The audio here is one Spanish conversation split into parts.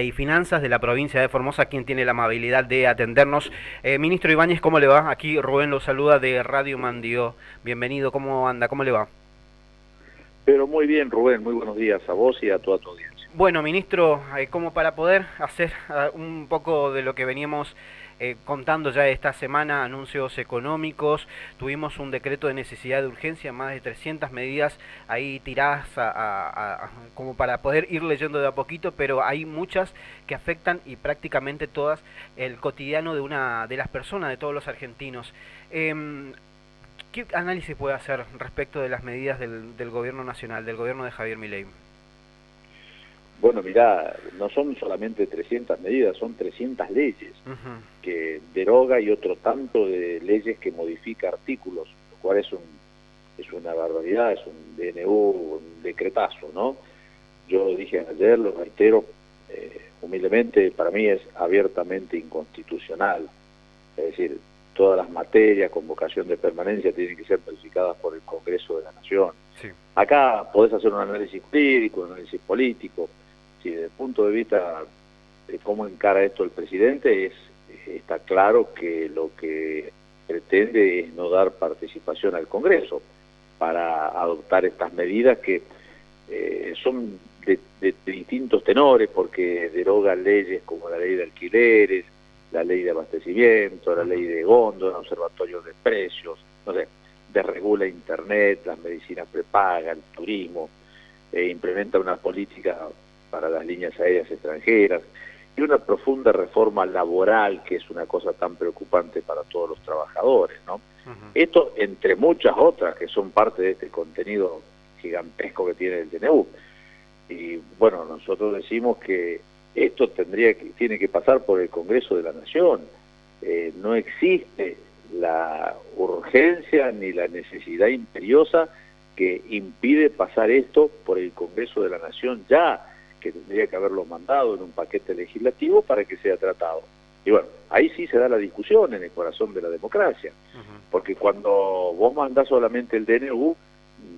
Y Finanzas de la provincia de Formosa, quien tiene la amabilidad de atendernos. Ministro Ibáñez, ¿cómo le va? Aquí Rubén lo saluda de Radio Mandió. Bienvenido, ¿cómo anda? ¿Cómo le va? Pero muy bien, Rubén, muy buenos días a vos y a toda tu audiencia. Bueno, ministro, como para poder hacer un poco de lo que veníamos contando ya esta semana, anuncios económicos, tuvimos un decreto de necesidad de urgencia, más de 300 medidas ahí tiradas como para poder ir leyendo de a poquito, pero hay muchas que afectan y prácticamente todas el cotidiano de las personas, de todos los argentinos. Em, ¿Qué análisis puede hacer respecto de las medidas del gobierno nacional, del gobierno de Javier Milei? Bueno, mirá, no son solamente 300 medidas, son 300 leyes Ujú. que deroga y otro tanto de leyes que modifica artículos, lo cual es una barbaridad, es un DNU, un decretazo, ¿no? Yo lo dije ayer, lo reitero, humildemente, para mí es abiertamente inconstitucional. Es decir, todas las materias, convocación de permanencia, tienen que ser verificadas por el Congreso de la Nación. Sí. Acá podés hacer un análisis jurídico, un análisis político. Si desde el punto de vista de cómo encara esto el presidente, está claro que lo que pretende es no dar participación al Congreso para adoptar estas medidas que son de distintos tenores, porque derogan leyes como la ley de alquileres, la ley de abastecimiento, la ley de góndola, observatorio de precios, no sé, desregula Internet, las medicinas prepagas, el turismo, implementa una política para las líneas aéreas extranjeras y una profunda reforma laboral, que es una cosa tan preocupante para todos los trabajadores, ¿no? Ujú. Esto, entre muchas otras que son parte de este contenido gigantesco que tiene el DNU. Y bueno, nosotros decimos que esto tiene que pasar por el Congreso de la Nación. No existe la urgencia ni la necesidad imperiosa que impide pasar esto por el Congreso de la Nación ya, que tendría que haberlo mandado en un paquete legislativo para que sea tratado. Y bueno, ahí sí se da la discusión en el corazón de la democracia, Ujú. porque cuando vos mandás solamente el DNU,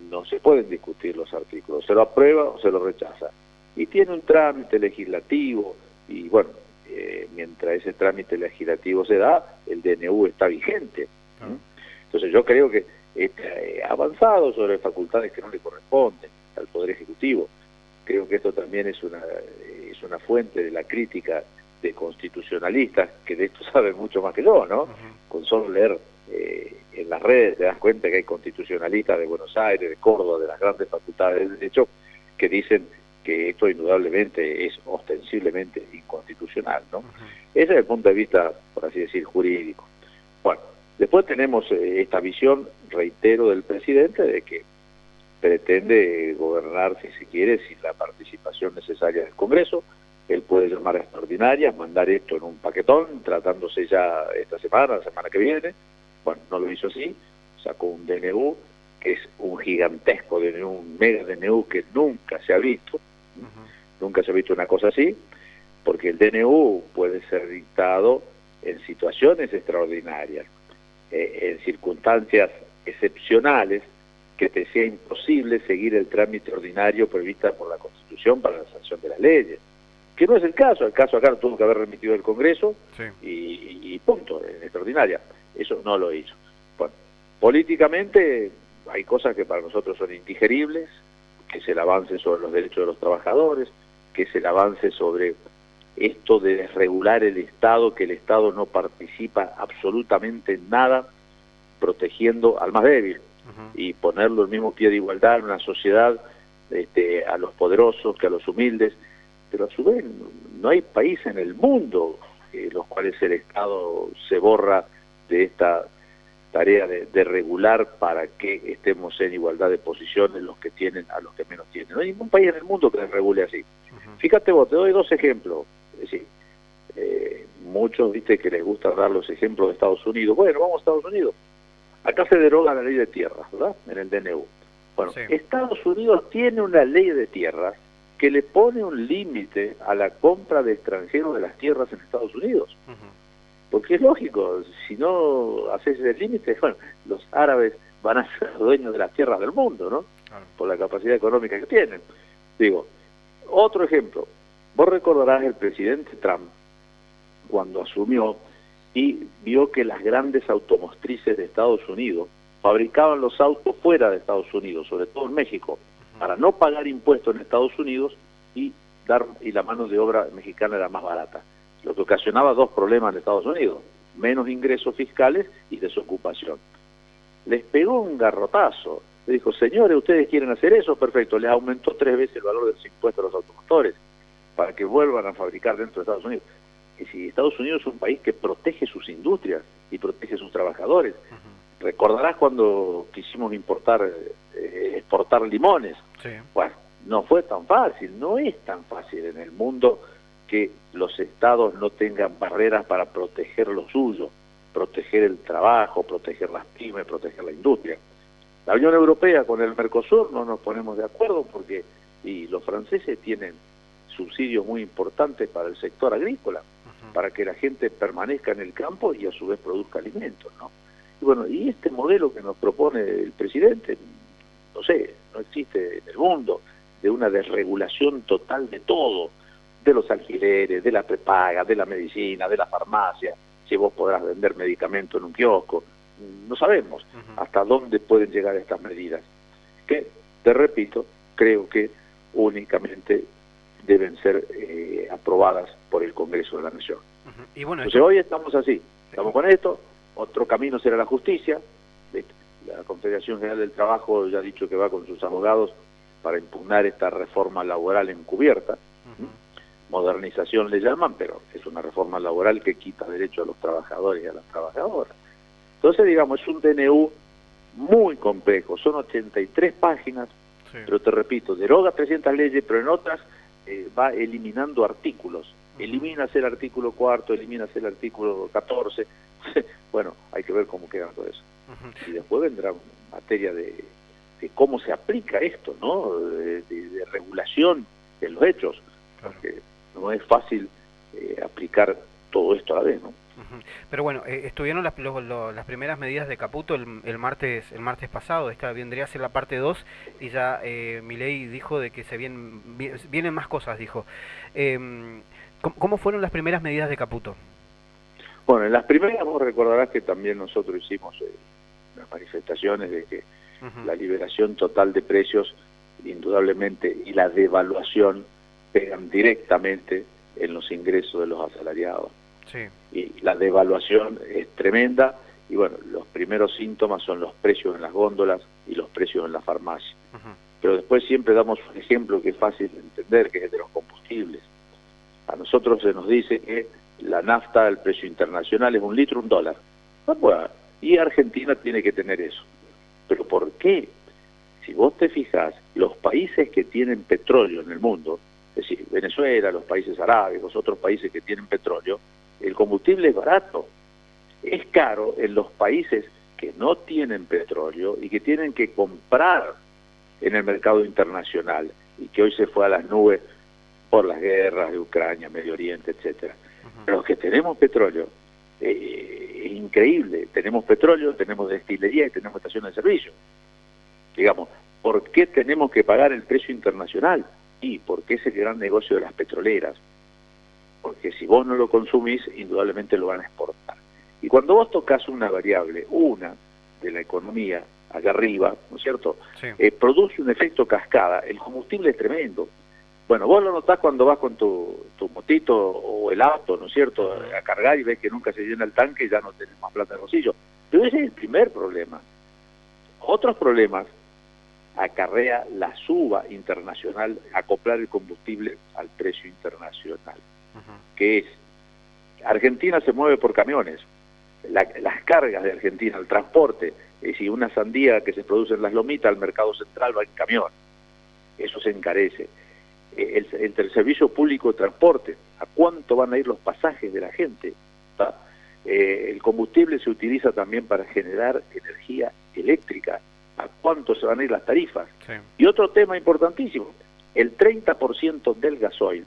no se pueden discutir los artículos, se lo aprueba o se lo rechaza. Y tiene un trámite legislativo, y bueno, mientras ese trámite legislativo se da, el DNU está vigente. Claro. Entonces yo creo que ha avanzado sobre facultades que no le corresponden al Poder Ejecutivo. Creo que esto también es una fuente de la crítica de constitucionalistas, que de esto saben mucho más que yo, ¿no? Ujú. Con solo leer en las redes te das cuenta que hay constitucionalistas de Buenos Aires, de Córdoba, de las grandes facultades de Derecho, que dicen que esto indudablemente es ostensiblemente inconstitucional, ¿no? Ujú. Ese es el punto de vista, por así decir, jurídico. Bueno, después tenemos esta visión, reitero, del presidente de que pretende gobernar, si se quiere, sin la participación necesaria del Congreso. Él puede llamar a extraordinarias, mandar esto en un paquetón, tratándose ya esta semana, la semana que viene. Bueno, no lo hizo así, sacó un DNU, que es un gigantesco DNU, un mega DNU que nunca se ha visto, Ujú. nunca se ha visto una cosa así, porque el DNU puede ser dictado en situaciones extraordinarias, en circunstancias excepcionales, que te sea imposible seguir el trámite ordinario previsto por la Constitución para la sanción de las leyes. Que no es el caso acá lo tuvo que haber remitido el Congreso Sí. y punto, en extraordinaria. Eso no lo hizo. Bueno, políticamente hay cosas que para nosotros son indigeribles, que es el avance sobre los derechos de los trabajadores, que es el avance sobre esto de desregular el Estado, que el Estado no participa absolutamente en nada, protegiendo al más débil Ujú. y ponerlo al mismo pie de igualdad en una sociedad, a los poderosos que a los humildes, pero a su vez no hay país en el mundo en los cuales el Estado se borra de esta tarea de regular para que estemos en igualdad de posiciones los que tienen a los que menos tienen. No hay ningún país en el mundo que regule así. Ujú. Fíjate vos, te doy dos ejemplos. Es decir, muchos, viste, que les gusta dar los ejemplos de Estados Unidos. Bueno, vamos a Estados Unidos. Acá se deroga la ley de tierras, ¿verdad? En el DNU. Bueno, Sí. Estados Unidos tiene una ley de tierras que le pone un límite a la compra de extranjeros de las tierras en Estados Unidos. Ujú. Porque es lógico, si no haces ese límite, bueno, los árabes van a ser dueños de las tierras del mundo, ¿no? Claro. Por la capacidad económica que tienen. Digo, otro ejemplo, Vos recordarás el presidente Trump cuando asumió y vio que las grandes automotrices de Estados Unidos fabricaban los autos fuera de Estados Unidos, sobre todo en México, para no pagar impuestos en Estados Unidos y la mano de obra mexicana era más barata, lo que ocasionaba dos problemas en Estados Unidos: menos ingresos fiscales y desocupación. Les pegó un garrotazo, le dijo: señores, ¿ustedes quieren hacer eso? Perfecto, les aumentó 3 veces el valor de los impuestos a los automotores para que vuelvan a fabricar dentro de Estados Unidos. Y si Estados Unidos es un país que protege sus industrias y protege sus trabajadores. Recordarás cuando quisimos exportar limones. Sí. Bueno, no fue tan fácil, no es tan fácil en el mundo que los estados no tengan barreras para proteger lo suyo, proteger el trabajo, proteger las pymes, proteger la industria. La Unión Europea con el Mercosur no nos ponemos de acuerdo porque los franceses tienen subsidios muy importantes para el sector agrícola, para que la gente permanezca en el campo y a su vez produzca alimentos, ¿no? Y bueno, y este modelo que nos propone el presidente, no sé, no existe en el mundo, de una desregulación total de todo, de los alquileres, de la prepaga, de la medicina, de la farmacia, si vos podrás vender medicamento en un kiosco. No sabemos hasta dónde pueden llegar estas medidas, que, te repito, creo que únicamente deben ser aprobadas por el Congreso de la Nación. Y bueno, entonces hoy estamos así, estamos con esto. Otro camino será la justicia. La Confederación General del Trabajo ya ha dicho que va con sus abogados para impugnar esta reforma laboral encubierta. Modernización le llaman, pero es una reforma laboral que quita derechos a los trabajadores y a las trabajadoras. Entonces, digamos, es un DNU muy complejo, son 83 páginas, sí. Pero te repito, deroga 300 leyes, pero en otras va eliminando artículos. Eliminas el artículo 4, eliminas el artículo 14. Bueno, hay que ver cómo queda todo eso. Y después vendrá materia de cómo se aplica esto, ¿no? De regulación de los hechos, claro. Porque no es fácil aplicar todo esto a la vez, ¿no? Pero bueno, estuvieron las primeras medidas de Caputo el martes pasado. Esta vendría a ser la parte 2 y ya Milei dijo de que vienen más cosas, dijo. ¿Cómo fueron las primeras medidas de Caputo? Bueno, en las primeras vos recordarás que también nosotros hicimos las manifestaciones de que la liberación total de precios, indudablemente, y la devaluación pegan directamente en los ingresos de los asalariados. Sí. Y la devaluación es tremenda, y bueno, los primeros síntomas son los precios en las góndolas y los precios en la farmacia. Pero después siempre damos un ejemplo que es fácil de entender, que es el de los combustibles. A nosotros se nos dice que la nafta, el precio internacional es $1 litro, $1. Bueno, y Argentina tiene que tener eso. ¿Pero por qué? Si vos te fijás, los países que tienen petróleo en el mundo, es decir, Venezuela, los países árabes, los otros países que tienen petróleo, el combustible es barato. Es caro en los países que no tienen petróleo y que tienen que comprar en el mercado internacional y que hoy se fue a las nubes por las guerras de Ucrania, Medio Oriente, etcétera. Los que tenemos petróleo, es increíble, tenemos petróleo, tenemos destilería y tenemos estaciones de servicio. Digamos, ¿por qué tenemos que pagar el precio internacional? Y porque es el gran negocio de las petroleras. Porque si vos no lo consumís, indudablemente lo van a exportar. Y cuando vos tocas una variable, una de la economía, allá arriba, ¿no es cierto? Sí. Produce un efecto cascada. El combustible es tremendo. Bueno, vos lo notás cuando vas con tu motito o el auto, ¿no es cierto?, a cargar y ves que nunca se llena el tanque y ya no tenés más plata en el bolsillo. Pero ese es el primer problema. Otros problemas acarrea la suba internacional, acoplar el combustible al precio internacional, que es, Argentina se mueve por camiones, las cargas de Argentina, el transporte, es decir, una sandía que se produce en Las Lomitas al mercado central va en camión, eso se encarece. Entre el servicio público de transporte, ¿a cuánto van a ir los pasajes de la gente? El combustible se utiliza también para generar energía eléctrica, ¿a cuánto se van a ir las tarifas? Sí. Y otro tema importantísimo, el 30% del gasoil,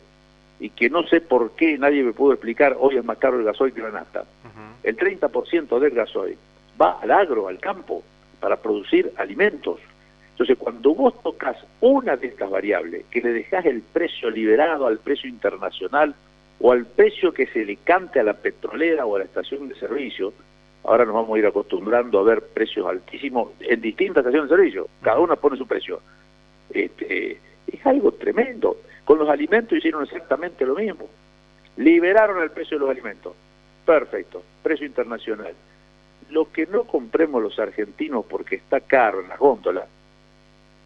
y que no sé por qué nadie me pudo explicar, hoy es más caro el gasoil que la nafta, el 30% del gasoil va al agro, al campo, para producir alimentos. Entonces, cuando vos tocas una de estas variables, que le dejás el precio liberado al precio internacional o al precio que se le cante a la petrolera o a la estación de servicio, ahora nos vamos a ir acostumbrando a ver precios altísimos en distintas estaciones de servicio, cada una pone su precio. Es algo tremendo. Con los alimentos hicieron exactamente lo mismo. Liberaron el precio de los alimentos. Perfecto, precio internacional. Lo que no compremos los argentinos porque está caro en las góndolas,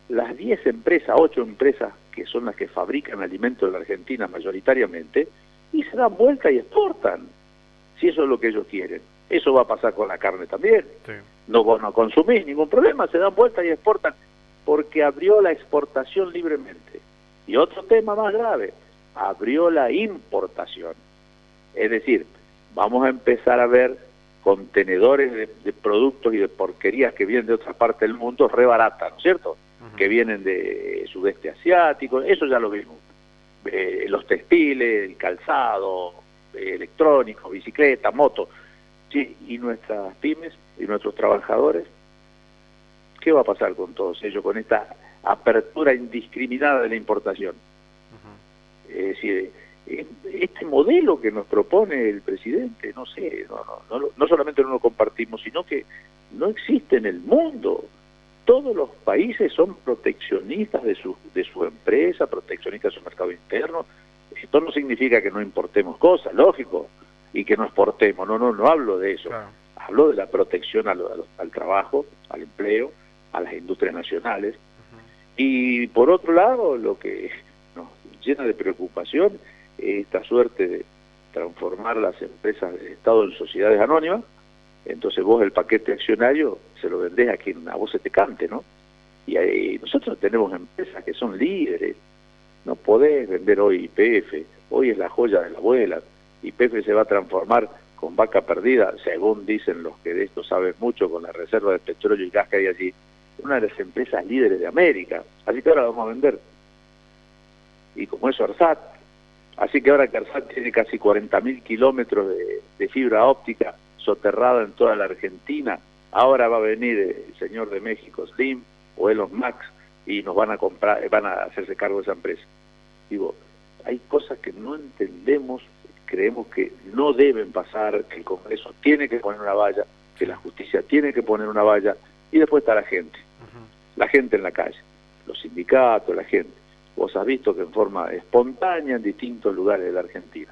las 10 empresas, 8 empresas que son las que fabrican alimentos en la Argentina mayoritariamente, y se dan vuelta y exportan, si eso es lo que ellos quieren. Eso va a pasar con la carne también. Sí. No, vos no consumís ningún problema, se dan vuelta y exportan, porque abrió la exportación libremente. Y otro tema más grave, abrió la importación. Es decir, vamos a empezar a ver contenedores de productos y de porquerías que vienen de otra parte del mundo re baratas, ¿no es cierto? Que vienen de sudeste asiático, eso ya lo vimos. Los textiles, el calzado, electrónico, bicicleta, moto. Sí, y nuestras pymes y nuestros trabajadores, ¿qué va a pasar con todos ellos con esta apertura indiscriminada de la importación? Es decir, este modelo que nos propone el presidente, no sé, no solamente no lo compartimos, sino que no existe en el mundo. Todos los países son proteccionistas de su empresa, proteccionistas de su mercado interno. Esto no significa que no importemos cosas, lógico, y que no exportemos. No hablo de eso. Claro. Hablo de la protección al trabajo, al empleo, a las industrias nacionales. Y por otro lado, lo que nos llena de preocupación es esta suerte de transformar las empresas del Estado en sociedades anónimas. Entonces vos el paquete accionario se lo vendés a quien a vos se te cante, ¿no? Y ahí nosotros tenemos empresas que son líderes. No podés vender hoy YPF, hoy es la joya de la abuela. YPF se va a transformar con vaca perdida, según dicen los que de esto saben mucho, con la reserva de petróleo y gas que hay allí, una de las empresas líderes de América. Así que ahora vamos a vender. Y como eso ARSAT, así que ahora que ARSAT tiene casi 40.000 kilómetros de fibra óptica soterrada en toda la Argentina, ahora va a venir el señor de México, Slim, o Elon Musk, y nos van a comprar, van a hacerse cargo de esa empresa. Digo, hay cosas que no entendemos, creemos que no deben pasar, que el Congreso tiene que poner una valla, que la justicia tiene que poner una valla, y después está la gente en la calle, los sindicatos, la gente. Vos has visto que en forma espontánea en distintos lugares de la Argentina.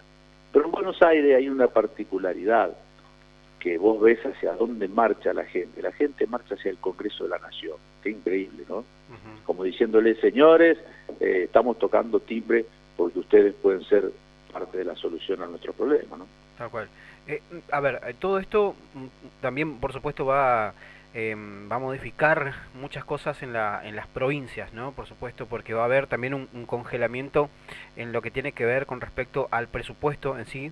Pero en Buenos Aires hay una particularidad, que vos ves hacia dónde marcha la gente. La gente marcha hacia el Congreso de la Nación. Qué increíble, ¿no? Como diciéndole, señores, estamos tocando timbre porque ustedes pueden ser parte de la solución a nuestro problema, ¿no? Tal cual. A ver, todo esto también, por supuesto, va a modificar muchas cosas en las provincias, ¿no? Por supuesto, porque va a haber también un congelamiento en lo que tiene que ver con respecto al presupuesto en sí.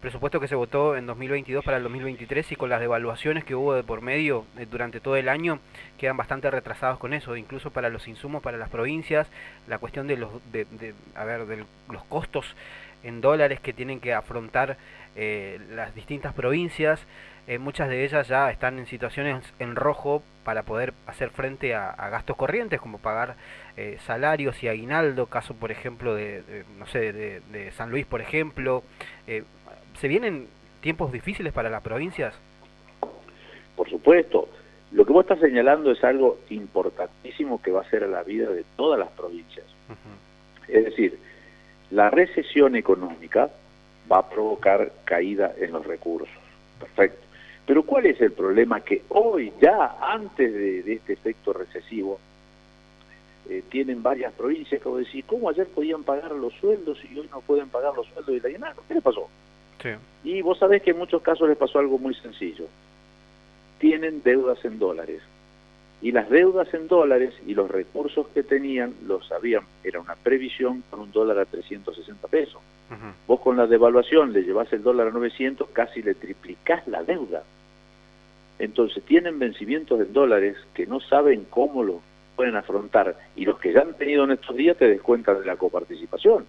Presupuesto que se votó en 2022 para el 2023, y con las devaluaciones que hubo de por medio durante todo el año quedan bastante retrasados con eso, incluso para los insumos para las provincias, la cuestión de los los costos en dólares que tienen que afrontar las distintas provincias. Muchas de ellas ya están en situaciones en rojo para poder hacer frente a gastos corrientes, como pagar salarios y aguinaldo, caso por ejemplo de San Luis, por ejemplo. ¿Se vienen tiempos difíciles para las provincias? Por supuesto. Lo que vos estás señalando es algo importantísimo que va a ser a la vida de todas las provincias. Es decir, la recesión económica va a provocar caída en los recursos. Perfecto. Pero ¿cuál es el problema? Que hoy, ya antes de este efecto recesivo, tienen varias provincias que vos decís, ¿cómo ayer podían pagar los sueldos y hoy no pueden pagar los sueldos y la aguinaldo? ¿Qué les pasó? Sí. Y vos sabés que en muchos casos les pasó algo muy sencillo. Tienen deudas en dólares. Y las deudas en dólares y los recursos que tenían, los sabían, era una previsión con un dólar a 360 pesos. Vos con la devaluación le llevás el dólar a 900, casi le triplicás la deuda. Entonces tienen vencimientos en dólares que no saben cómo lo pueden afrontar, y los que ya han tenido en estos días te descuentan de la coparticipación.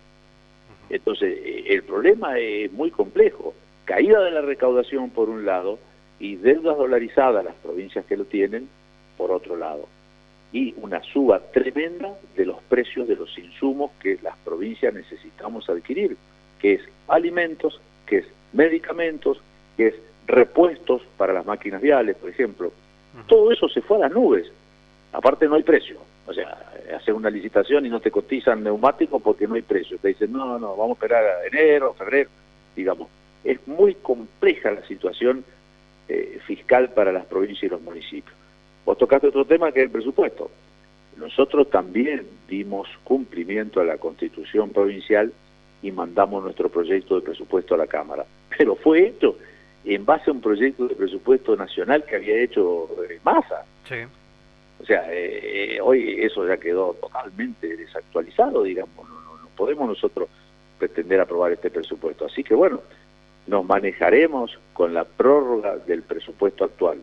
Entonces el problema es muy complejo. Caída de la recaudación por un lado y deudas dolarizadas las provincias que lo tienen por otro lado. y una suba tremenda de los precios de los insumos que las provincias necesitamos adquirir, que es alimentos, que es medicamentos, que es repuestos para las máquinas viales, por ejemplo. Todo eso se fue a las nubes. Aparte no hay precio. O sea, hacer una licitación y no te cotizan neumáticos porque no hay precio. Te dicen, no, vamos a esperar a enero, febrero, digamos. Es muy compleja la situación fiscal para las provincias y los municipios. Vos tocaste otro tema que es el presupuesto. Nosotros también dimos cumplimiento a la Constitución provincial y mandamos nuestro proyecto de presupuesto a la Cámara. Pero fue hecho en base a un proyecto de presupuesto nacional que había hecho Massa. Sí. O sea, hoy eso ya quedó totalmente desactualizado, digamos. No podemos nosotros pretender aprobar este presupuesto. Así que bueno, nos manejaremos con la prórroga del presupuesto actual,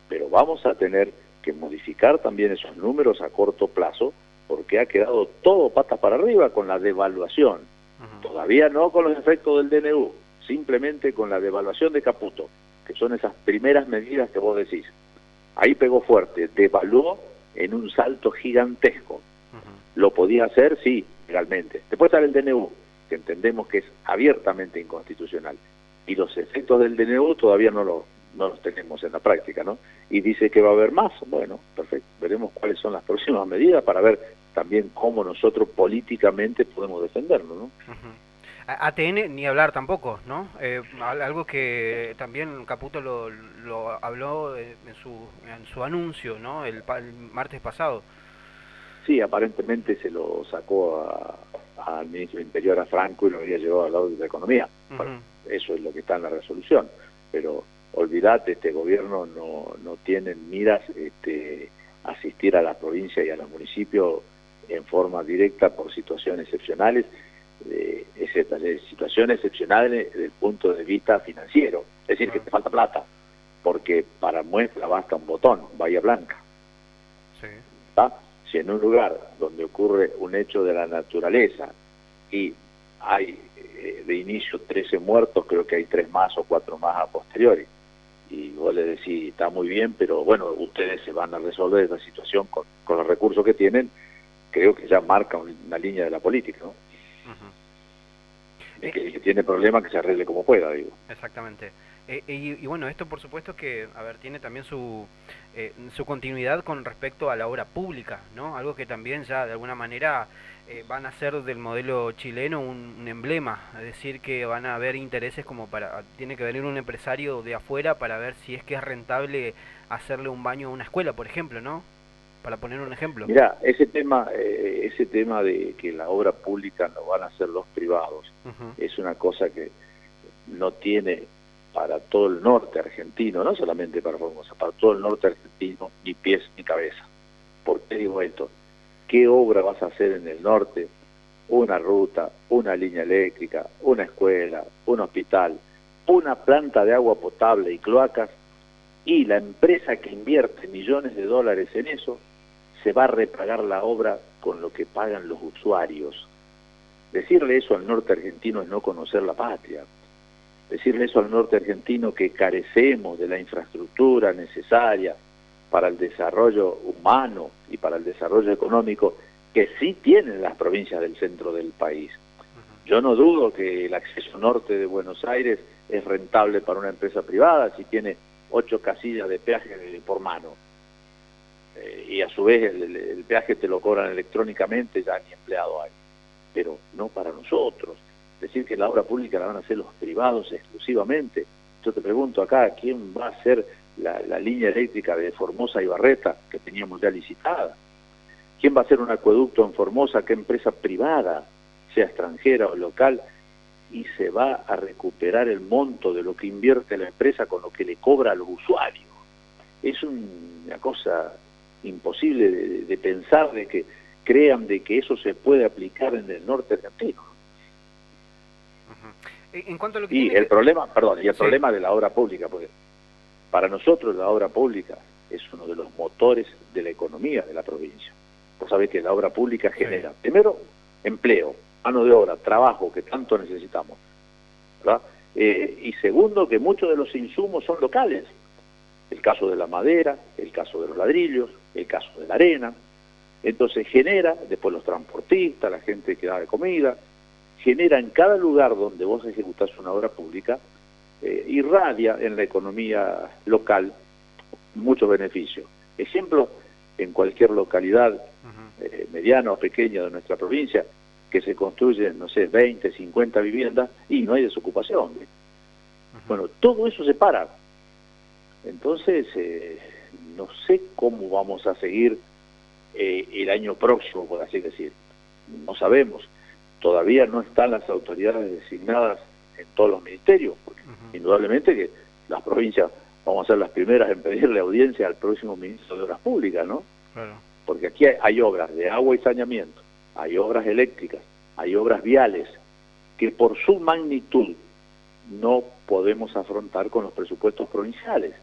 pero vamos a tener que modificar también esos números a corto plazo, porque ha quedado todo patas para arriba con la devaluación. Todavía no con los efectos del DNU, simplemente con la devaluación de Caputo, que son esas primeras medidas que vos decís. Ahí pegó fuerte, devaluó en un salto gigantesco. ¿Lo podía hacer? Sí, legalmente. Después sale el DNU, que entendemos que es abiertamente inconstitucional. Y los efectos del DNU todavía no los tenemos en la práctica, ¿no? Y dice que va a haber más. Bueno, perfecto. Veremos cuáles son las próximas medidas para ver también cómo nosotros políticamente podemos defenderlo, ¿no? ATN ni hablar tampoco, ¿no? Algo que también Caputo lo habló en su anuncio, ¿no? El martes pasado. Sí, aparentemente se lo sacó al ministro del Interior, a Franco, y lo había llevado al lado de la Economía. Bueno, eso es lo que está en la resolución. Pero olvídate, este gobierno no tiene en miras asistir a la provincia y a los municipios en forma directa por situaciones excepcionales, situaciones excepcionales desde el punto de vista financiero. Es decir, que te falta plata, porque para muestra basta un botón, Bahía Blanca. Sí. ¿Está? Si en un lugar donde ocurre un hecho de la naturaleza y hay de inicio 13 muertos, creo que hay 3 más o 4 más a posteriori, y vos le decís, está muy bien, pero bueno, ustedes se van a resolver esa situación con los recursos que tienen, creo que ya marca una línea de la política, ¿no? El que tiene problemas que se arregle como pueda, digo. Exactamente. Y bueno, esto por supuesto que, a ver, tiene también su continuidad con respecto a la obra pública, ¿no? Algo que también ya de alguna manera van a hacer del modelo chileno un emblema, es decir, que van a haber intereses como tiene que venir un empresario de afuera para ver si es que es rentable hacerle un baño a una escuela, por ejemplo, ¿no? Para poner un ejemplo. Mirá, ese tema de que la obra pública lo van a hacer los privados, es una cosa que no tiene para todo el norte argentino, no solamente para Formosa, para todo el norte argentino, ni pies ni cabeza. ¿Por qué digo esto? ¿Qué obra vas a hacer en el norte? Una ruta, una línea eléctrica, una escuela, un hospital, una planta de agua potable y cloacas, y la empresa que invierte millones de dólares en eso se va a repagar la obra con lo que pagan los usuarios. Decirle eso al norte argentino es no conocer la patria. Decirle eso al norte argentino, que carecemos de la infraestructura necesaria para el desarrollo humano y para el desarrollo económico que sí tienen las provincias del centro del país. Yo no dudo que el acceso norte de Buenos Aires es rentable para una empresa privada si tiene 8 casillas de peaje por mano. Y a su vez el peaje te lo cobran electrónicamente, ya ni empleado hay. Pero no para nosotros. Decir que la obra pública la van a hacer los privados exclusivamente. Yo te pregunto acá, ¿quién va a hacer la línea eléctrica de Formosa y Barreta, que teníamos ya licitada? ¿Quién va a hacer un acueducto en Formosa? ¿Qué empresa privada, sea extranjera o local? Y se va a recuperar el monto de lo que invierte la empresa con lo que le cobra a los usuarios. Es una cosa imposible de pensar, de que crean de que eso se puede aplicar en el norte argentino. En cuanto a lo que y el problema, problema de la obra pública, porque para nosotros la obra pública es uno de los motores de la economía de la provincia. Vos sabés que la obra pública genera, primero, empleo, mano de obra, trabajo, que tanto necesitamos, ¿verdad? Y segundo, que muchos de los insumos son locales. El caso de la madera, el caso de los ladrillos, el caso de la arena. Entonces genera, después los transportistas, la gente que da de comida, genera en cada lugar donde vos ejecutás una obra pública, irradia en la economía local muchos beneficios. Ejemplo, en cualquier localidad mediana o pequeña de nuestra provincia, que se construyen, no sé, 20, 50 viviendas y no hay desocupación. Bueno, todo eso se para. Entonces, no sé cómo vamos a seguir el año próximo, por así decir. No sabemos. Todavía no están las autoridades designadas en todos los ministerios, porque indudablemente que las provincias vamos a ser las primeras en pedirle audiencia al próximo ministro de Obras Públicas, ¿no? Claro. Porque aquí hay obras de agua y saneamiento, hay obras eléctricas, hay obras viales, que por su magnitud no podemos afrontar con los presupuestos provinciales.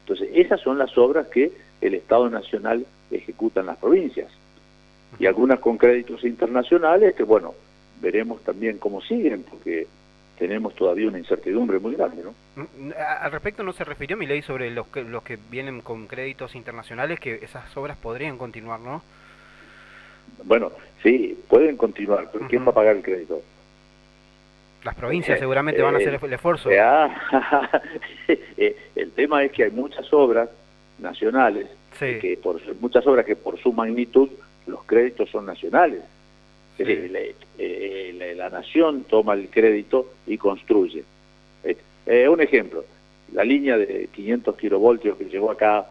Entonces, esas son las obras que el Estado Nacional ejecuta en las provincias. Y algunas con créditos internacionales que, bueno, veremos también cómo siguen, porque tenemos todavía una incertidumbre muy grande, ¿no? Al respecto no se refirió Milei sobre los que vienen con créditos internacionales, que esas obras podrían continuar, ¿no? Bueno, sí, pueden continuar, pero ¿quién va a pagar el crédito? Las provincias seguramente van a hacer el esfuerzo. El tema es que hay muchas obras nacionales, Sí. muchas obras que por su magnitud los créditos son nacionales. Sí. La nación toma el crédito y construye. Un ejemplo, la línea de 500 kilovoltios que llegó acá,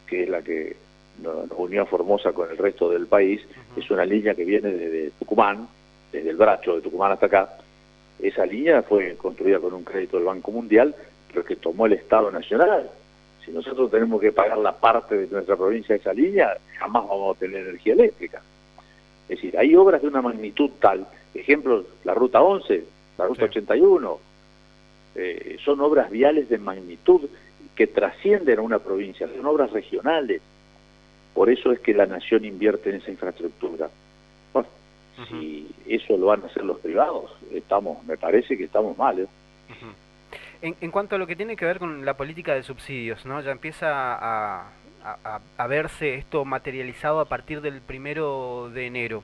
que es la que nos unió a Formosa con el resto del país, es una línea que viene desde Tucumán, desde el Bracho de Tucumán hasta acá. Esa línea fue construida con un crédito del Banco Mundial, pero que tomó el Estado Nacional. Si nosotros tenemos que pagar la parte de nuestra provincia de esa línea, jamás vamos a tener energía eléctrica. Es decir, hay obras de una magnitud tal, ejemplo, la Ruta 11, la Ruta 81, son obras viales de magnitud que trascienden a una provincia, son obras regionales. Por eso es que la nación invierte en esa infraestructura. Bueno, si eso lo van a hacer los privados, me parece que estamos mal, ¿eh? En cuanto a lo que tiene que ver con la política de subsidios, ¿no? Ya empieza a verse esto materializado a partir del 1 de enero.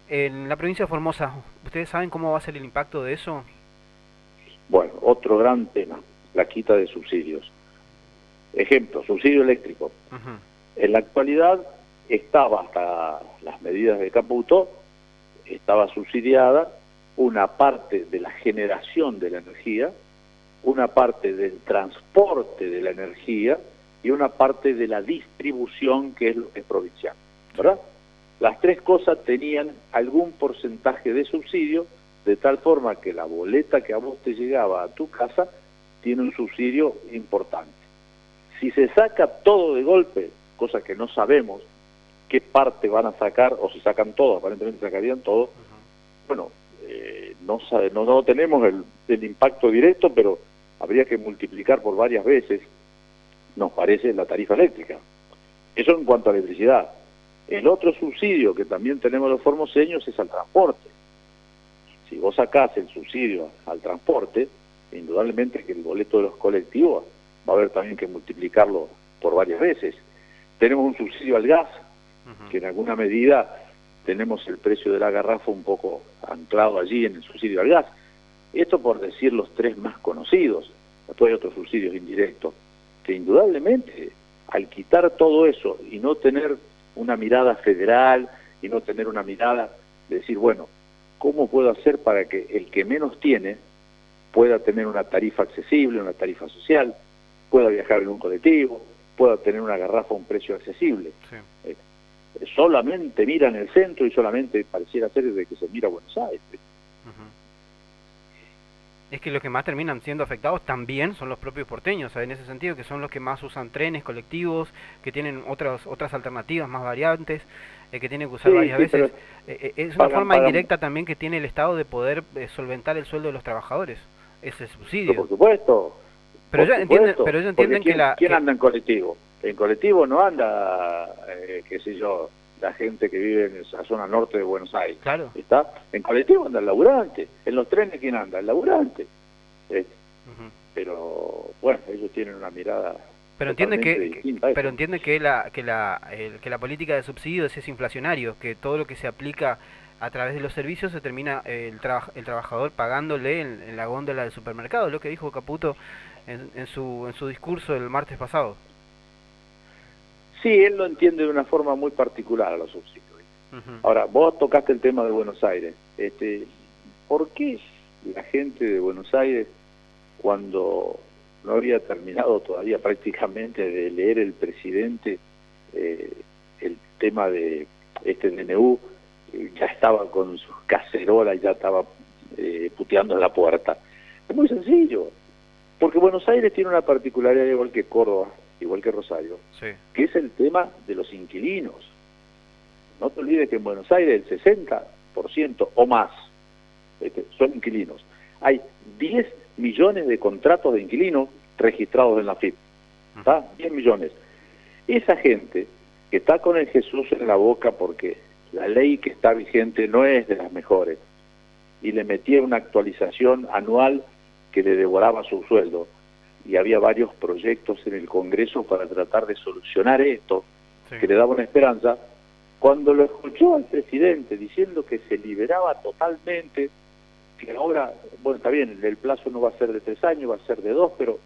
En la provincia de Formosa, ¿ustedes saben cómo va a ser el impacto de eso? Bueno, otro gran tema, la quita de subsidios. Ejemplo, subsidio eléctrico. En la actualidad estaba, hasta las medidas de Caputo, estaba subsidiada una parte de la generación de la energía, una parte del transporte de la energía y una parte de la distribución, que es lo que es provincial, ¿verdad? Las tres cosas tenían algún porcentaje de subsidio, de tal forma que la boleta que a vos te llegaba a tu casa tiene un subsidio importante. Si se saca todo de golpe, cosa que no sabemos qué parte van a sacar, o si sacan todo, aparentemente sacarían todo, bueno, no tenemos el impacto directo, pero habría que multiplicar por varias veces, nos parece, la tarifa eléctrica. Eso en cuanto a electricidad. El otro subsidio que también tenemos los formoseños es al transporte. Si vos sacás el subsidio al transporte, indudablemente que el boleto de los colectivos va a haber también que multiplicarlo por varias veces. Tenemos un subsidio al gas, que en alguna medida tenemos el precio de la garrafa un poco anclado allí en el subsidio al gas. Esto por decir los tres más conocidos. Después hay otros subsidios indirectos, que indudablemente al quitar todo eso y no tener una mirada federal y no tener una mirada de decir, bueno, ¿cómo puedo hacer para que el que menos tiene pueda tener una tarifa accesible, una tarifa social, pueda viajar en un colectivo, pueda tener una garrafa a un precio accesible? Sí. Solamente miran el centro y solamente pareciera ser desde que se mira Buenos Aires. Es que los que más terminan siendo afectados también son los propios porteños, ¿sabes? En ese sentido, que son los que más usan trenes, colectivos, que tienen otras alternativas más variantes, que tienen que usar varias veces. Es una forma indirecta también que tiene el Estado de poder solventar el sueldo de los trabajadores, ese subsidio. Pero por supuesto. Pero ellos entienden que ¿quién anda en colectivo? En colectivo no anda, qué sé yo, la gente que vive en esa zona norte de Buenos Aires. Claro. ¿Está? En colectivo anda el laburante. En los trenes, ¿quién anda? El laburante. Pero, bueno, ellos tienen una mirada Pero entiende totalmente distinta a pero eso. entiende que la política de subsidios es inflacionario, que todo lo que se aplica a través de los servicios se termina el trabajador pagándole en la góndola del supermercado, lo que dijo Caputo en su discurso el martes pasado. Sí, él lo entiende de una forma muy particular a los subsidios. Ujú. Ahora, vos tocaste el tema de Buenos Aires. ¿Por qué la gente de Buenos Aires, cuando no había terminado todavía prácticamente de leer el presidente el tema de este DNU, ya estaba con sus cacerolas, ya estaba puteando en la puerta? Es muy sencillo, porque Buenos Aires tiene una particularidad igual que Córdoba, igual que Rosario, Sí. que es el tema de los inquilinos. No te olvides que en Buenos Aires el 60% o más son inquilinos. Hay 10 millones de contratos de inquilinos registrados en la FIP. ¿Está? 10 millones. Esa gente que está con el Jesús en la boca porque la ley que está vigente no es de las mejores y le metía una actualización anual que le devoraba su sueldo, y había varios proyectos en el Congreso para tratar de solucionar esto, Sí. que le daba una esperanza. Cuando lo escuchó al presidente diciendo que se liberaba totalmente, que ahora, bueno, está bien, el plazo no va a ser de 3 años, va a ser de 2, pero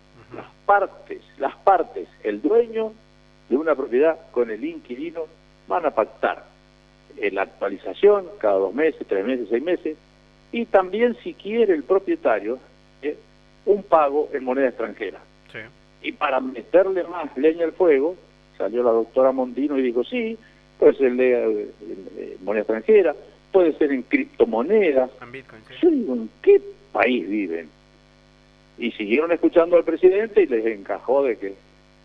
las partes, el dueño de una propiedad con el inquilino van a pactar en la actualización cada 2 meses, 3 meses, 6 meses, y también si quiere el propietario un pago en moneda extranjera. Sí. Y para meterle más leña al fuego, salió la doctora Mondino y dijo, sí, puede ser en moneda extranjera, puede ser en criptomonedas. En Bitcoin, sí. Yo digo, ¿en qué país viven? Y siguieron escuchando al presidente y les encajó de que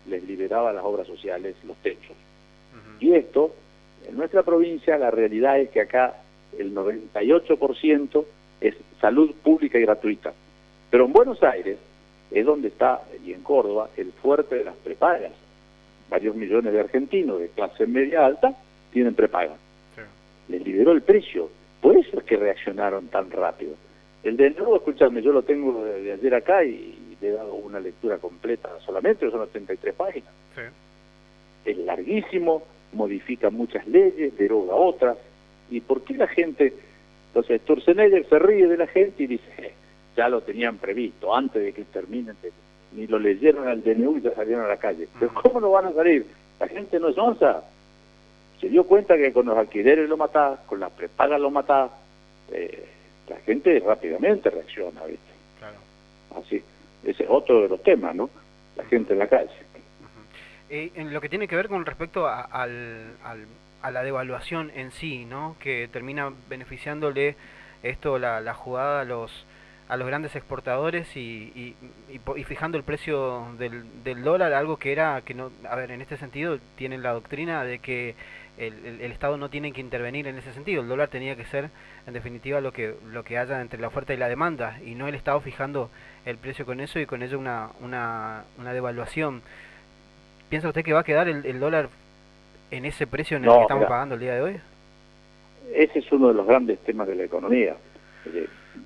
les liberaba las obras sociales, los techos. Y esto, en nuestra provincia, la realidad es que acá el 98% es salud pública y gratuita. Pero en Buenos Aires es donde está, y en Córdoba, el fuerte de las prepagas. Varios millones de argentinos de clase media alta tienen prepaga. Sí. Les liberó el precio. Por eso es que reaccionaron tan rápido. El de nuevo, escúchame, yo lo tengo de ayer acá y le he dado una lectura completa solamente, son 83 páginas. Sí. Es larguísimo, modifica muchas leyes, deroga otras. ¿Y por qué la gente? Entonces Sturzenegger se ríe de la gente y dice, ya lo tenían previsto, antes de que terminen, ni lo leyeron al DNU y ya salieron a la calle. Pero ¿cómo no van a salir? La gente no es onza. Se dio cuenta que con los alquileres lo matás, con las prepagas lo matás, la gente rápidamente reacciona, ¿viste? Claro. Así, ese es otro de los temas, ¿no? La gente en la calle. En lo que tiene que ver con respecto a la devaluación en sí, ¿no? Que termina beneficiándole esto, la jugada a los grandes exportadores y fijando el precio del dólar, algo que era, que no, a ver, en este sentido tienen la doctrina de que el Estado no tiene que intervenir en ese sentido, el dólar tenía que ser en definitiva lo que haya entre la oferta y la demanda, y no el Estado fijando el precio con eso y con ello una devaluación. ¿Piensa usted que va a quedar el dólar en ese precio en el que No, estamos mira, pagando el día de hoy? ese es uno de los grandes temas de la economía.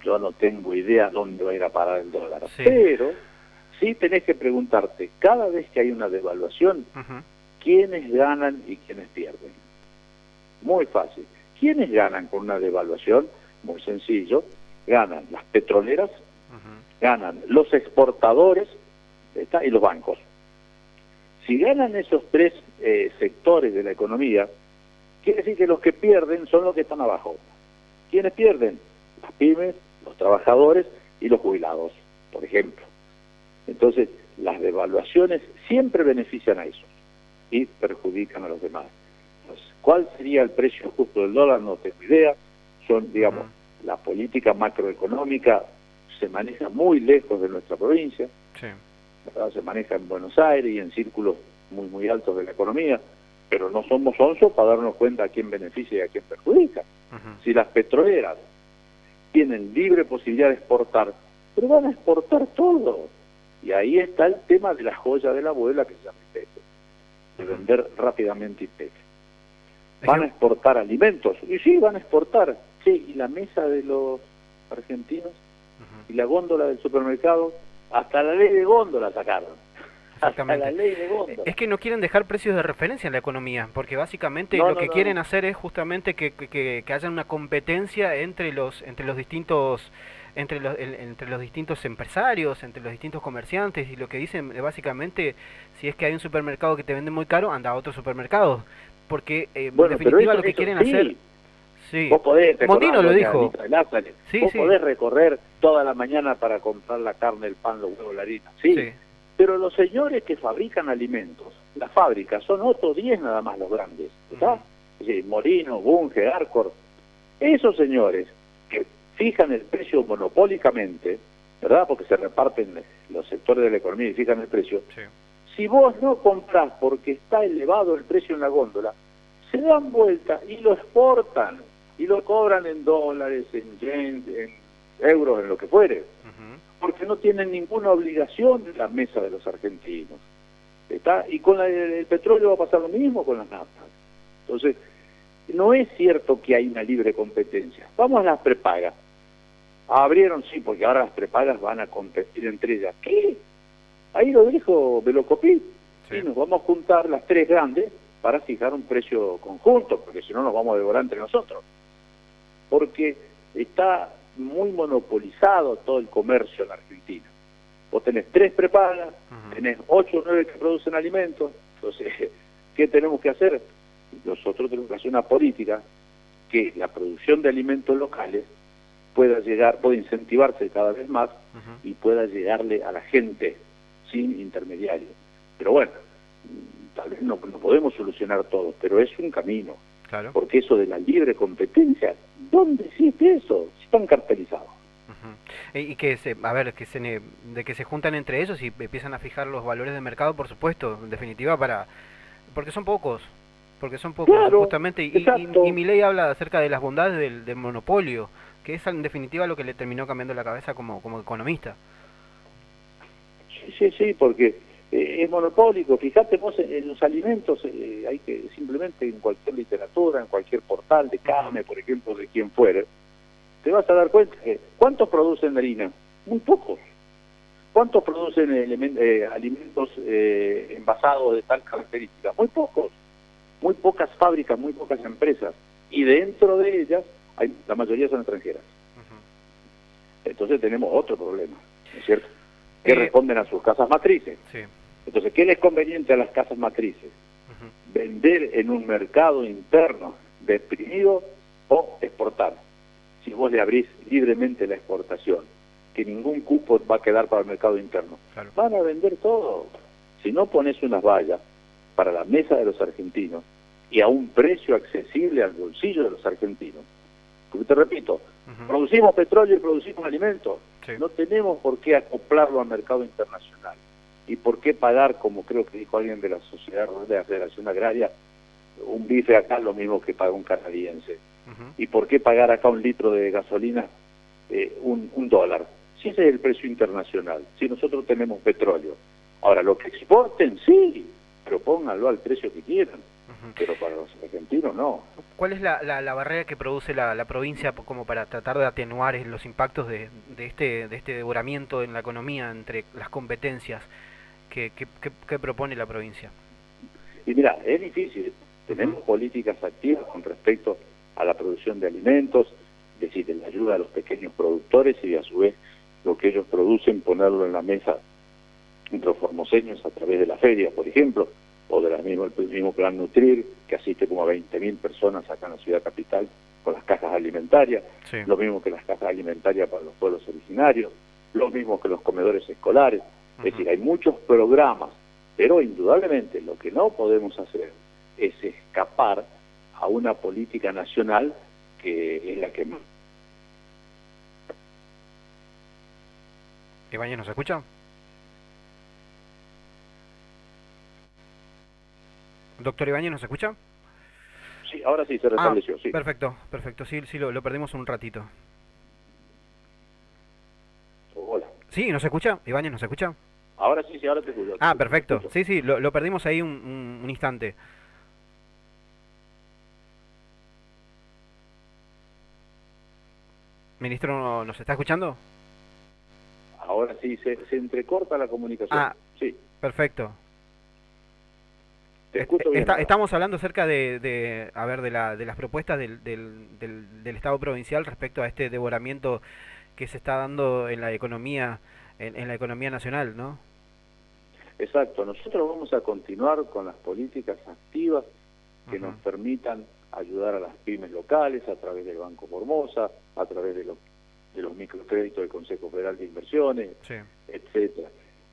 Yo no tengo idea dónde va a ir a parar el dólar, Sí. pero sí tenés que preguntarte, cada vez que hay una devaluación, ¿quiénes ganan y quiénes pierden? Muy fácil. ¿Quiénes ganan con una devaluación? Muy sencillo. Ganan las petroleras, ganan los exportadores, ¿está? Y los bancos. Si ganan esos tres sectores de la economía, quiere decir que los que pierden son los que están abajo. ¿Quiénes pierden? Las pymes, los trabajadores y los jubilados, por ejemplo. Entonces, las devaluaciones siempre benefician a esos y perjudican a los demás. Entonces, ¿cuál sería el precio justo del dólar? No tengo idea. Son, digamos, la política macroeconómica se maneja muy lejos de nuestra provincia. Sí. ¿Verdad? Se maneja en Buenos Aires y en círculos muy muy altos de la economía, pero no somos onzos para darnos cuenta a quién beneficia y a quién perjudica. Si las petroleras tienen libre posibilidad de exportar, pero van a exportar todo, y ahí está el tema de la joya de la abuela que se llama IPF, de vender rápidamente IPF. Van a exportar alimentos, y sí, van a exportar, sí, y la mesa de los argentinos y la góndola del supermercado, hasta la ley de góndola sacaron. hasta la exactamente. ley de góndola. Es que no quieren dejar precios de referencia en la economía, porque básicamente No, lo no, que no, quieren no. hacer es justamente que haya una competencia entre los distintos entre los distintos empresarios, entre los distintos comerciantes, y lo que dicen básicamente, si es que hay un supermercado que te vende muy caro, anda a otro supermercado, porque en Bueno, pero definitiva lo que eso quieren hacer, sí, sí, vos podés, te acordás, Mondino lo doña dijo, Anita de Lázaro, sí, vos sí, podés recorrer toda la mañana para comprar la carne, el pan, los huevos, la harina, sí, sí, pero los señores que fabrican alimentos, las fábricas, son otros 10 nada más los grandes, ujú, ¿está? Es decir, Molino, Bunge, Arcor, esos señores que fijan el precio monopólicamente, ¿verdad? Porque se reparten los sectores de la economía y fijan el precio. sí, Si vos no comprás porque está elevado el precio en la góndola, se dan vuelta y lo exportan y lo cobran en dólares, en yen, en euros, en lo que fuere, ujú, porque no tienen ninguna obligación en la mesa de los argentinos. ¿Está? Y con el petróleo va a pasar lo mismo con las naftas. Entonces, no es cierto que hay una libre competencia. Vamos a las prepagas. Abrieron, sí, porque ahora las prepagas van a competir entre ellas. ¿Qué? Ahí lo dijo Velocopil. sí, Y nos vamos a juntar las tres grandes para fijar un precio conjunto, porque si no nos vamos a devorar entre nosotros. Porque está muy monopolizado todo el comercio en la Argentina. Vos tenés tres prepagas, ujú, tenés 8 o 9 que producen alimentos. Entonces, ¿qué tenemos que hacer? Nosotros tenemos que hacer una política que la producción de alimentos locales pueda llegar, pueda incentivarse cada vez más ujú, y pueda llegarle a la gente sin intermediarios. Pero bueno, tal vez no podemos solucionar todo, pero es un camino, claro. porque eso de la libre competencia, ¿dónde existe eso? Si están cartelizados. Ujú. Y que se, a ver, de que se juntan entre ellos y empiezan a fijar los valores de mercado, por supuesto, en definitiva, porque son pocos, Claro, justamente, y exacto. mi ley habla acerca de las bondades del monopolio, que es en definitiva lo que le terminó cambiando la cabeza como economista. Sí, sí, sí, porque es monopólico. Fíjate vos en los alimentos, hay que simplemente en cualquier literatura, en cualquier portal de Ujú, carne, por ejemplo, de quien fuere, te vas a dar cuenta que ¿cuántos producen harina? Muy pocos. ¿Cuántos producen alimentos envasados de tal característica? Muy pocos. Muy pocas fábricas, muy pocas empresas. Y dentro de ellas, la mayoría son extranjeras. ujú. Entonces tenemos otro problema, ¿no es cierto? Que Eh, responden a sus casas matrices. sí, Entonces, ¿qué les es conveniente a las casas matrices? ujú, Vender en un mercado interno deprimido o exportar. Si vos le abrís libremente la exportación, que ningún cupo va a quedar para el mercado interno, claro. van a vender todo. Si no pones unas vallas para la mesa de los argentinos y a un precio accesible al bolsillo de los argentinos, porque te repito, Ujú, producimos petróleo y producimos alimentos, sí, no tenemos por qué acoplarlo al mercado internacional y por qué pagar, como creo que dijo alguien de la sociedad de la Federación Agraria, un bife acá lo mismo que paga un canadiense. ujú. ¿Y por qué pagar acá un litro de gasolina un dólar? Si ese es el precio internacional, si nosotros tenemos petróleo. Ahora, lo que exporten, sí, pero pónganlo al precio que quieran, Ujú. pero para los argentinos no. ¿Cuál es la barrera que produce la provincia como para tratar de atenuar los impactos de este devoramiento en la economía entre las competencias que propone la provincia? Y mira, es difícil. Ujú, Tenemos políticas activas con respecto a la producción de alimentos, es decir, de la ayuda a los pequeños productores y a su vez lo que ellos producen ponerlo en la mesa entre los formoseños a través de la feria, por ejemplo, o del mismo plan Nutrir, que asiste como a 20.000 personas acá en la ciudad capital con las cajas alimentarias, sí, lo mismo que las cajas alimentarias para los pueblos originarios, lo mismo que los comedores escolares. Es ujú. decir, hay muchos programas, pero indudablemente lo que no podemos hacer es escapar a una política nacional que es la que... ¿Ibañez nos escucha? ¿Doctor Ibañez nos escucha? Sí, ahora sí se Ah, restableció, sí. perfecto, perfecto, sí, sí, lo perdimos un ratito. Hola. ¿Sí? ¿Nos escucha? ¿Ibañez nos escucha? Ahora sí, sí, ahora te escucho, te Ah, escucho, te perfecto, escucho. sí, sí, lo perdimos ahí un instante. ¿Ministro nos está escuchando? Ahora sí, se entrecorta la comunicación. Ah, Sí, perfecto. te escucho bien ahora. Estamos hablando acerca a ver, de las propuestas del Estado provincial respecto a este devoramiento que se está dando en la economía, en la economía nacional, ¿no? Exacto, nosotros vamos a continuar con las políticas activas que nos Ujú. permitan ayudar a las pymes locales a través del Banco Formosa, a través de los microcréditos del Consejo Federal de Inversiones, Sí. etcétera.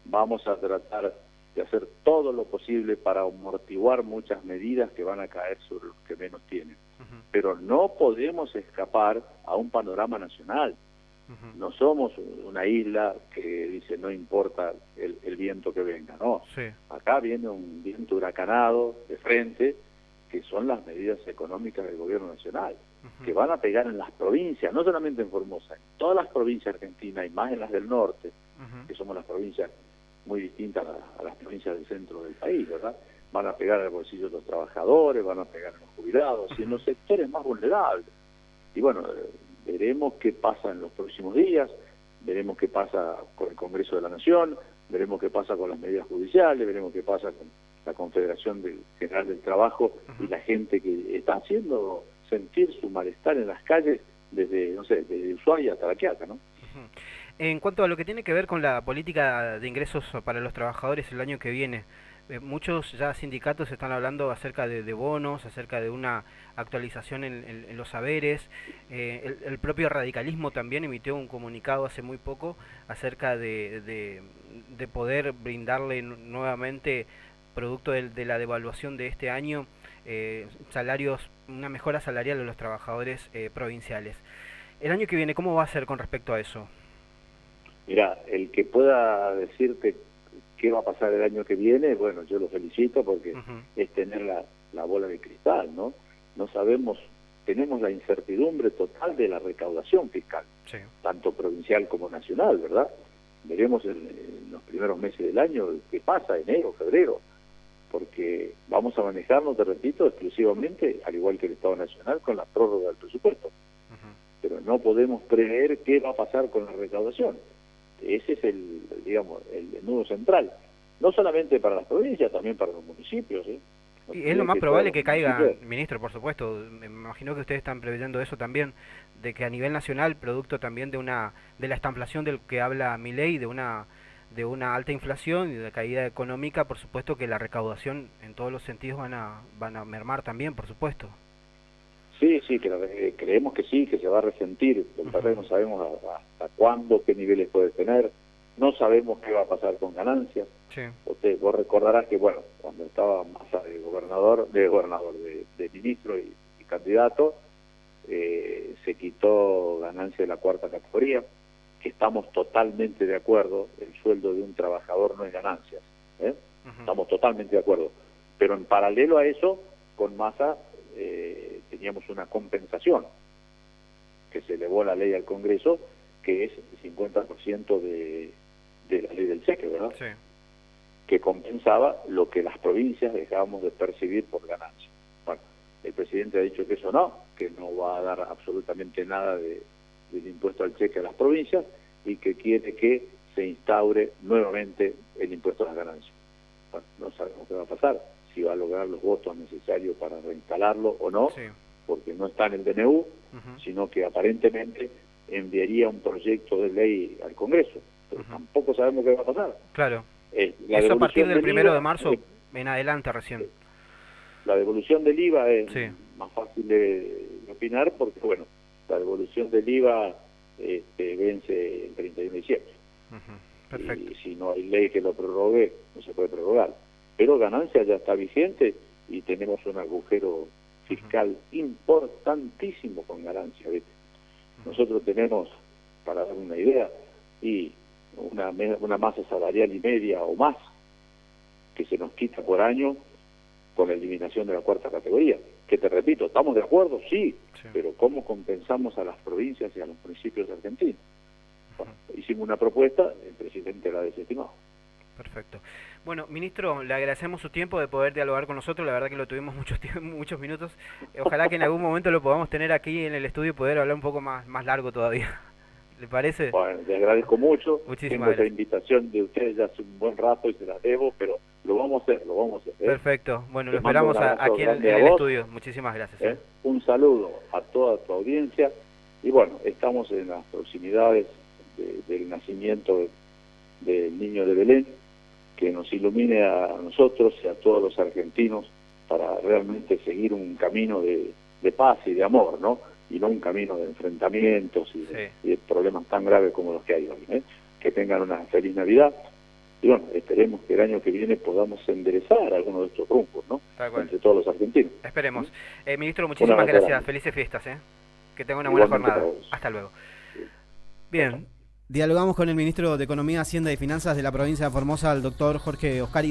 Vamos a tratar de hacer todo lo posible para amortiguar muchas medidas que van a caer sobre los que menos tienen. Ujú. Pero no podemos escapar a un panorama nacional. Ujú. No somos una isla que dice no importa el viento que venga, no. Sí. Acá viene un viento huracanado de frente, que son las medidas económicas del gobierno nacional, que Ujú. van a pegar en las provincias, no solamente en Formosa, en todas las provincias argentinas y más en las del norte, Ujú. que somos las provincias muy distintas a las provincias del centro del país, ¿verdad? Van a pegar al bolsillo de los trabajadores, van a pegar en los jubilados y en Ujú. los sectores más vulnerables. Y bueno, veremos qué pasa en los próximos días, veremos qué pasa con el Congreso de la Nación, veremos qué pasa con las medidas judiciales, veremos qué pasa con la Confederación General del Trabajo y Ujú. la gente que está haciendo sentir su malestar en las calles desde, no sé, desde Ushuaia hasta La Quiaca, ¿no? Ujú. En cuanto a lo que tiene que ver con la política de ingresos para los trabajadores el año que viene, muchos ya sindicatos están hablando acerca de bonos, acerca de una actualización en los saberes. El propio radicalismo también emitió un comunicado hace muy poco acerca de poder brindarle nuevamente, producto de la devaluación de este año, salarios, una mejora salarial a los trabajadores provinciales. El año que viene, ¿cómo va a ser con respecto a eso? Mira, el que pueda decirte qué va a pasar el año que viene, bueno, yo lo felicito porque Ujú. es tener la bola de cristal, ¿no? No sabemos, tenemos la incertidumbre total de la recaudación fiscal, Sí. tanto provincial como nacional, ¿verdad? Veremos en los primeros meses del año qué pasa, enero, febrero, porque vamos a manejarnos, te repito, exclusivamente, al igual que el Estado Nacional, con la prórroga del presupuesto. Ujú. Pero no podemos prever qué va a pasar con la recaudación. Ese es digamos, el nudo central. No solamente para las provincias, también para los municipios, ¿eh? No Y te es lo olvides más que todos probable los que caiga, municipios. ministro, por supuesto. Me imagino que ustedes están preveyendo eso también, de que a nivel nacional, producto también de la estanflación del que habla Milei, de una alta inflación y de caída económica, por supuesto que la recaudación en todos los sentidos van a mermar también, por supuesto. Sí, sí, creemos que sí, que se va a resentir. Lo que pasa es Ujú. que no sabemos hasta cuándo, qué niveles puede tener. No sabemos qué va a pasar con ganancias. Sí. Vos recordarás que, bueno, cuando estaba Massa de ministro y candidato, se quitó ganancia de la cuarta categoría, que estamos totalmente de acuerdo, el sueldo de un trabajador no es ganancias, ¿eh? Ujú. Estamos totalmente de acuerdo. Pero en paralelo a eso, con Massa teníamos una compensación, que se elevó la ley al Congreso, que es el 50% de la ley del cheque, ¿verdad? Sí. Que compensaba lo que las provincias dejábamos de percibir por ganancia. Bueno, el presidente ha dicho que eso no, que no va a dar absolutamente nada del impuesto al cheque a las provincias y que quiere que se instaure nuevamente el impuesto a las ganancias. Bueno, no sabemos qué va a pasar, si va a lograr los votos necesarios para reinstalarlo o no, Sí. porque no está en el DNU, Ujú. sino que aparentemente enviaría un proyecto de ley al Congreso, pero Ujú. tampoco sabemos qué va a pasar. Claro. La Eso a partir devolución del del primero de IVA, marzo en adelante recién. la devolución del IVA es Sí. más fácil de opinar porque, bueno, la devolución del IVA vence el 31 de diciembre. Ujú. Perfecto. Y si no hay ley que lo prorrogue, no se puede prorrogar. Pero ganancia ya está vigente y tenemos un agujero Ujú. fiscal importantísimo con ganancia, ¿viste? Ujú. Nosotros tenemos, para dar una idea, y una masa salarial y media o más que se nos quita por año con la eliminación de la cuarta categoría. Que te repito, ¿estamos de acuerdo? Sí, Sí. pero ¿cómo compensamos a las provincias y a los municipios argentinos? Bueno, Ujú. hicimos una propuesta, el presidente la desestimó. Perfecto. Bueno, ministro, le agradecemos su tiempo de poder dialogar con nosotros. La verdad que lo tuvimos muchos muchos minutos. Ojalá que en algún momento lo podamos tener aquí en el estudio y poder hablar un poco más largo todavía. ¿Le parece? Bueno, les agradezco mucho. Muchísimas Tengo esa gracias. invitación de ustedes ya hace un buen rato y se la debo, pero lo vamos a hacer, lo vamos a hacer. Perfecto. Bueno, lo Te mando un esperamos abrazo aquí en grande a el vos. estudio. Muchísimas gracias. Un saludo a toda tu audiencia. Y bueno, estamos en las proximidades del nacimiento del niño de Belén, que nos ilumine a nosotros y a todos los argentinos para realmente seguir un camino de paz y de amor, ¿no? Y no un camino de enfrentamientos y de problemas tan graves como los que hay hoy. Que tengan una feliz Navidad y bueno, esperemos que el año que viene podamos enderezar algunos de estos rumbos, ¿no? Entre todos los argentinos. Esperemos. Ministro, muchísimas gracias. Felices fiestas. Que tenga una buena jornada. Hasta luego. Bien. Dialogamos con el ministro de Economía, Hacienda y Finanzas de la provincia de Formosa, el doctor Jorge Oscar Ibarra.